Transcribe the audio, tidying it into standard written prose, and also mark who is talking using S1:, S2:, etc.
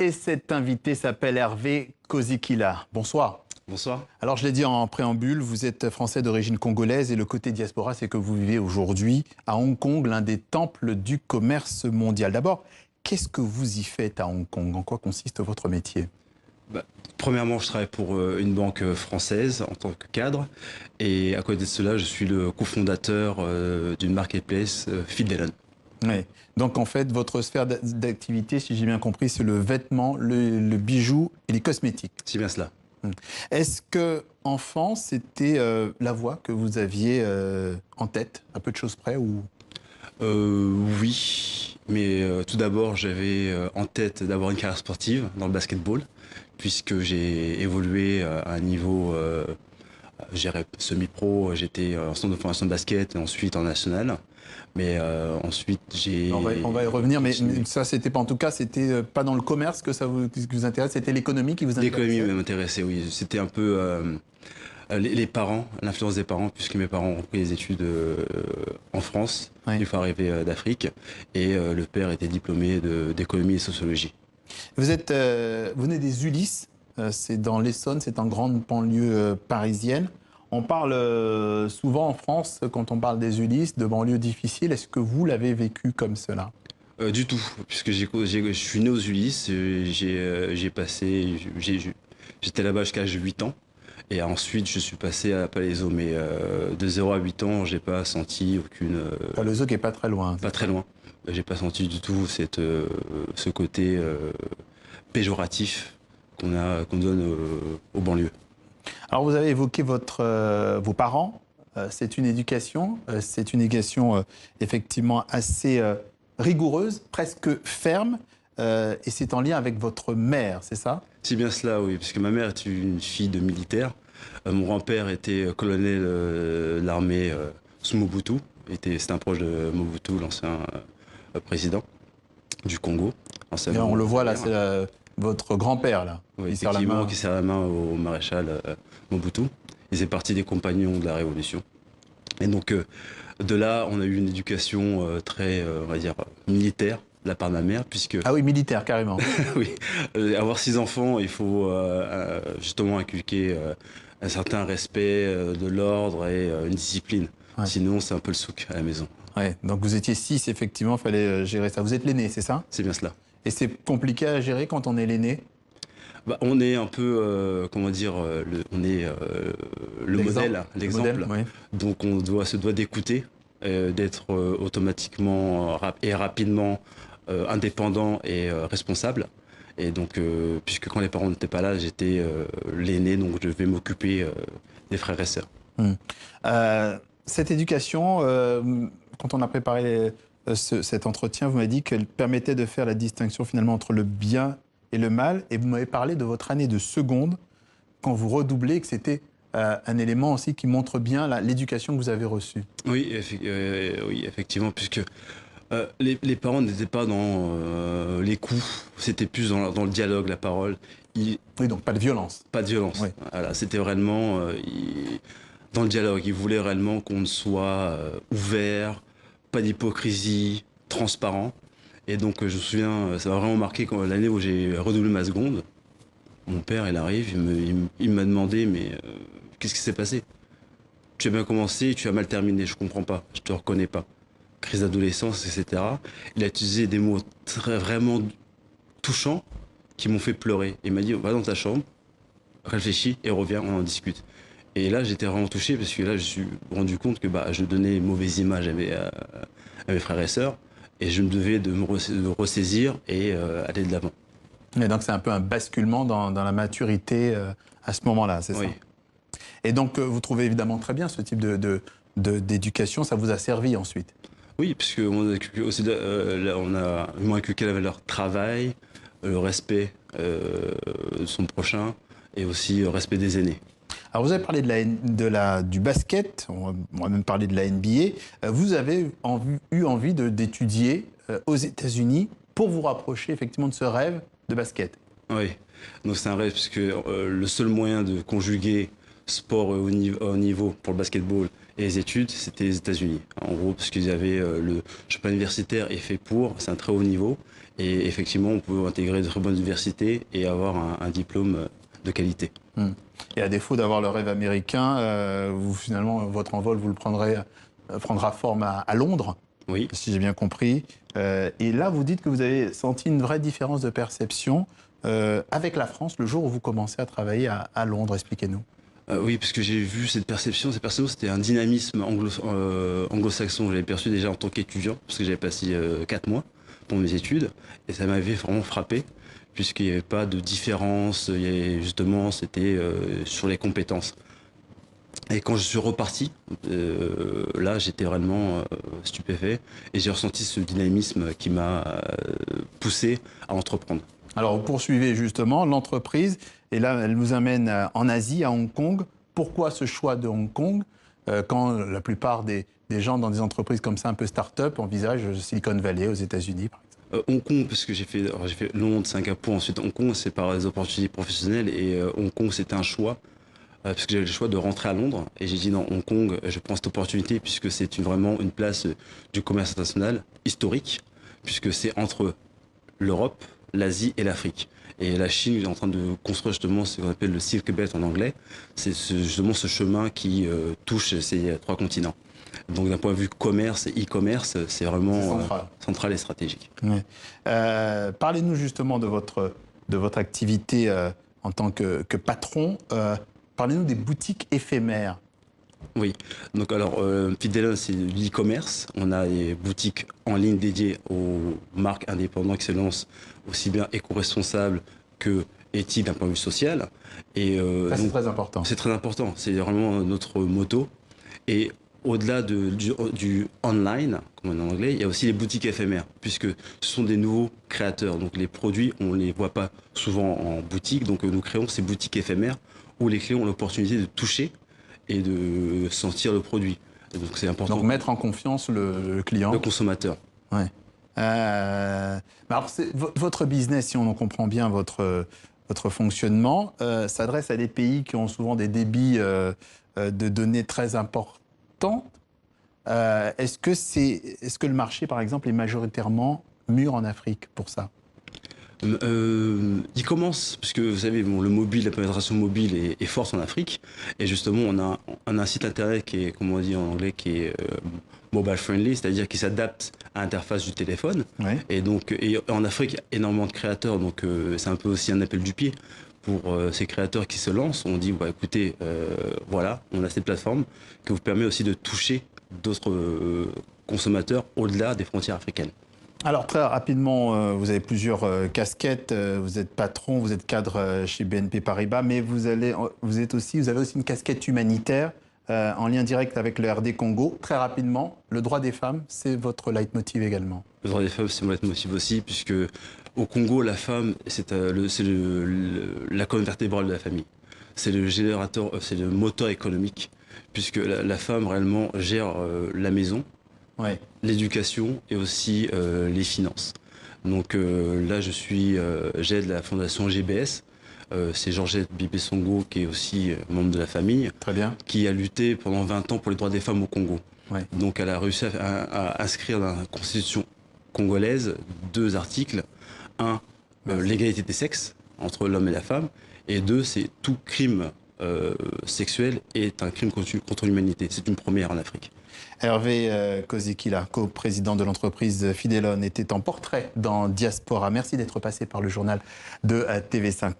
S1: et cet invité s'appelle Hervé Kozikila. Bonsoir.
S2: Bonsoir.
S1: Alors, je l'ai dit en préambule, vous êtes français d'origine congolaise et le côté diaspora, c'est que vous vivez aujourd'hui à Hong Kong, l'un des temples du commerce mondial. D'abord, qu'est-ce que vous y faites à Hong Kong? En quoi consiste votre métier?
S2: Premièrement, je travaille pour une banque française en tant que cadre. Et à côté de cela, je suis le cofondateur d'une marketplace, Fidelen.
S1: Oui. Donc, en fait, votre sphère d'activité, si j'ai bien compris, c'est le vêtement, le bijou et les cosmétiques.
S2: C'est bien cela.
S1: Est-ce que enfant, c'était la voie que vous aviez en tête, à peu de choses près ou...
S2: Oui, mais tout d'abord, j'avais en tête d'avoir une carrière sportive dans le basketball, puisque j'ai évolué à un niveau semi-pro. J'étais en centre de formation de basket et ensuite en national. Mais ensuite, j'ai...
S1: On va y revenir, mais ça, c'était pas, en tout cas, c'était pas dans le commerce que ça que vous intéresse, c'était l'économie qui vous intéressait.
S2: L'économie m'intéressait, oui. C'était un peu les parents, l'influence des parents, puisque mes parents ont pris des études en France,
S1: Oui.
S2: une fois arrivés d'Afrique, et le père était diplômé d'économie et sociologie.
S1: Vous venez des Ulysses, c'est dans l'Essonne, c'est en grande banlieue parisienne. On parle souvent en France, quand on parle des Ulysses, de banlieues difficiles. Est-ce que vous l'avez vécu comme cela?
S2: Du tout, puisque je suis né aux Ulysses, j'étais là-bas jusqu'à l'âge de 8 ans, et ensuite je suis passé à Palaiseau, mais de 0 à 8 ans, j'ai pas senti aucune...
S1: Le zoo qui est pas très loin.
S2: Pas très loin. J'ai pas senti du tout ce côté péjoratif qu'on donne aux banlieues.
S1: Alors vous avez évoqué vos parents. C'est une éducation effectivement assez rigoureuse, presque ferme, et c'est en lien avec votre mère, c'est ça?
S2: C'est bien cela, oui, puisque ma mère est une fille de militaire. Mon grand-père était colonel de l'armée sous Mobutu. C'était un proche de Mobutu, l'ancien président du Congo.
S1: Et on le voit là, c'est votre grand-père là.
S2: Oui,
S1: qui serre la main.
S2: qui serre la main au maréchal Mobutu. Il faisait partie des compagnons de la Révolution. Et donc, de là, on a eu une éducation très, on va dire, militaire de la part de ma mère, puisque...
S1: Ah oui, militaire, carrément.
S2: Oui, avoir 6 enfants, il faut justement inculquer un certain respect de l'ordre et une discipline.
S1: Ouais.
S2: Sinon, c'est un peu le souk à la maison.
S1: Ouais, donc vous étiez 6, effectivement, il fallait gérer ça. Vous êtes l'aîné, c'est ça?
S2: C'est bien cela.
S1: Et c'est compliqué à gérer quand on est l'aîné?
S2: On est un peu, comment dire, on est le modèle, l'exemple.
S1: Oui.
S2: Donc on se doit d'écouter, d'être automatiquement et rapidement indépendant et responsable. Et donc, puisque quand les parents n'étaient pas là, j'étais l'aîné, donc je vais m'occuper des frères et sœurs.
S1: Cette éducation, quand on a préparé cet entretien, vous m'avez dit qu'elle permettait de faire la distinction finalement entre le bien et le mal. Et vous m'avez parlé de votre année de seconde, quand vous redoublez, que c'était un élément aussi qui montre bien l'éducation que vous avez reçue.
S2: Oui, oui, effectivement, puisque les parents n'étaient pas dans les coups, c'était plus dans le dialogue, la parole.
S1: Oui, donc pas de violence.
S2: Pas de violence.
S1: Oui.
S2: Voilà, c'était réellement dans le dialogue. Ils voulaient réellement qu'on soit ouvert, pas d'hypocrisie, transparent. Et donc, je me souviens, ça m'a vraiment marqué l'année où j'ai redoublé ma seconde. Mon père, il arrive, il m'a demandé, mais qu'est-ce qui s'est passé? Tu as bien commencé, tu as mal terminé, je comprends pas, je te reconnais pas. Crise d'adolescence, etc. Il a utilisé des mots vraiment touchants qui m'ont fait pleurer. Il m'a dit, va dans ta chambre, réfléchis et reviens, on en discute. Et là, j'étais vraiment touché parce que là, je me suis rendu compte que je donnais une mauvaise image à mes frères et sœurs. Et je me devais de me ressaisir et aller de l'avant.
S1: Et donc c'est un peu un basculement dans la maturité à ce moment-là, c'est
S2: Oui.
S1: ça? Et donc vous trouvez évidemment très bien ce type d'éducation, ça vous a servi ensuite?
S2: Oui, puisque ils m'ont inculqué la valeur travail, le respect de son prochain et aussi le respect des aînés.
S1: Alors vous avez parlé du basket, on va même parler de la NBA. Vous avez eu envie d'étudier aux États-Unis pour vous rapprocher effectivement de ce rêve de basket.
S2: Oui, donc c'est un rêve puisque le seul moyen de conjuguer sport au niveau pour le basketball Et les études, c'était les États-Unis. En gros, parce qu'ils avaient le championnat universitaire est fait pour, c'est un très haut niveau. Et effectivement, on peut intégrer de très bonnes universités et avoir un diplôme de qualité.
S1: Et à défaut d'avoir le rêve américain, finalement, votre envol, vous le prendra forme à Londres,
S2: Oui.
S1: si j'ai bien compris. Et là, vous dites que vous avez senti une vraie différence de perception avec la France le jour où vous commencez à travailler à Londres. Expliquez-nous.
S2: Oui, parce que j'ai vu cette perception. Cette perception, c'était un dynamisme anglo-saxon. Je l'avais perçu déjà en tant qu'étudiant, parce que j'avais passé 4 mois pour mes études. Et ça m'avait vraiment frappé, puisqu'il n'y avait pas de différence. Justement, c'était sur les compétences. Et quand je suis reparti, là, j'étais vraiment stupéfait. Et j'ai ressenti ce dynamisme qui m'a poussé à entreprendre.
S1: Alors, vous poursuivez justement l'entreprise, et là, elle nous amène en Asie, à Hong Kong. Pourquoi ce choix de Hong Kong quand la plupart des gens dans des entreprises comme ça, un peu start-up, envisagent Silicon Valley aux États-Unis, par exemple?
S2: Hong Kong, parce que j'ai fait Londres, Singapour, ensuite Hong Kong, c'est par les opportunités professionnelles. Et Hong Kong, c'était un choix, parce que j'avais le choix de rentrer à Londres. Et j'ai dit non, Hong Kong, je prends cette opportunité, puisque c'est vraiment une place du commerce international historique, puisque c'est entre l'Europe, l'Asie et l'Afrique. Et la Chine est en train de construire justement ce qu'on appelle le Silk Belt en anglais. C'est justement ce chemin qui touche ces 3 continents. Donc d'un point de vue commerce et e-commerce, c'est vraiment central et stratégique.
S1: Ouais. Parlez-nous justement de votre activité en tant que patron. Parlez-nous des boutiques éphémères.
S2: Oui, donc alors Fidelon, c'est de l'e-commerce. On a des boutiques en ligne dédiées aux marques indépendantes qui se lancent aussi bien éco-responsables que éthiques d'un point de vue social. Et
S1: Ça, c'est très important.
S2: c'est très important, c'est vraiment notre motto. Et au-delà du online, comme on dit en anglais, il y a aussi les boutiques éphémères, puisque ce sont des nouveaux créateurs. Donc les produits, on ne les voit pas souvent en boutique, donc nous créons ces boutiques éphémères où les clients ont l'opportunité de toucher et de sentir le produit. Et donc c'est important.
S1: Donc mettre en confiance le client.
S2: Le consommateur.
S1: Ouais. Alors votre business, si on en comprend bien votre fonctionnement, s'adresse à des pays qui ont souvent des débits de données très importants. Est-ce que le marché, par exemple, est majoritairement mûr en Afrique pour ça?
S2: Il commence, puisque vous savez, bon, le mobile, la pénétration mobile est forte en Afrique. Et justement, on a un site internet qui est, comme on dit en anglais, qui est mobile friendly, c'est-à-dire qui s'adapte à l'interface du téléphone.
S1: Ouais.
S2: Et donc, en Afrique, il y a énormément de créateurs, donc c'est un peu aussi un appel du pied pour ces créateurs qui se lancent. On dit, bah, écoutez, voilà, on a cette plateforme qui vous permet aussi de toucher d'autres consommateurs au-delà des frontières africaines.
S1: Alors très rapidement, vous avez plusieurs casquettes. Vous êtes patron, vous êtes cadre chez BNP Paribas, mais vous avez aussi une casquette humanitaire en lien direct avec le RD Congo. Très rapidement, le droit des femmes, c'est votre leitmotiv également.
S2: Le droit des femmes, c'est mon leitmotiv aussi, puisque au Congo, la femme, c'est la colonne vertébrale de la famille. C'est le générateur, c'est le moteur économique, puisque la femme réellement gère la maison,
S1: Ouais.
S2: l'éducation et aussi les finances. Donc là, j'aide la fondation GBS. C'est Georgette Bibé-Songo qui est aussi membre de la famille.
S1: Très bien.
S2: Qui a lutté pendant 20 ans pour les droits des femmes au Congo.
S1: Ouais.
S2: Donc elle a réussi à inscrire dans la constitution congolaise 2 articles. Un, l'égalité des sexes entre l'homme et la femme. Et 2, c'est tout crime sexuel est un crime contre l'humanité. C'est une première en Afrique.
S1: Hervé Kozikila, co-président de l'entreprise Fidelon, était en portrait dans Diaspora. Merci d'être passé par le journal de TV5.